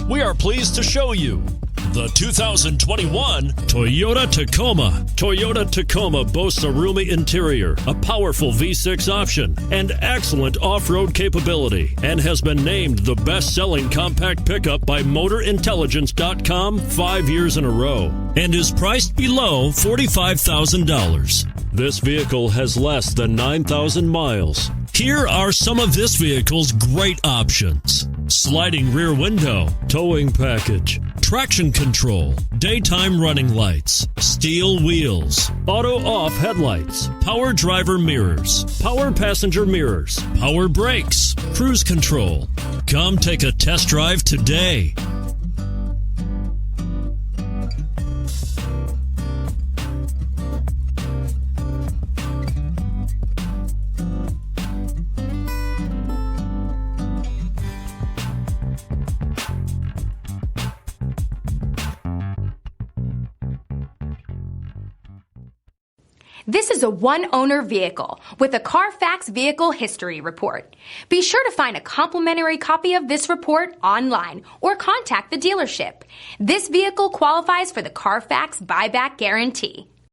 We are pleased to show you the 2021 Toyota Tacoma. Toyota Tacoma boasts a roomy interior, a powerful V6 option, and excellent off-road capability, and has been named the best-selling compact pickup by MotorIntelligence.com 5 years in a row, and is priced below $45,000. This vehicle has less than 9,000 miles. Here are some of this vehicle's great options: sliding rear window, towing package, traction control, daytime running lights, steel wheels, auto-off headlights, power driver mirrors, power passenger mirrors, power brakes, cruise control. Come take a test drive today. This is a one-owner vehicle with a Carfax Vehicle History Report. Be sure to find a complimentary copy of this report online or contact the dealership. This vehicle qualifies for the Carfax Buyback Guarantee.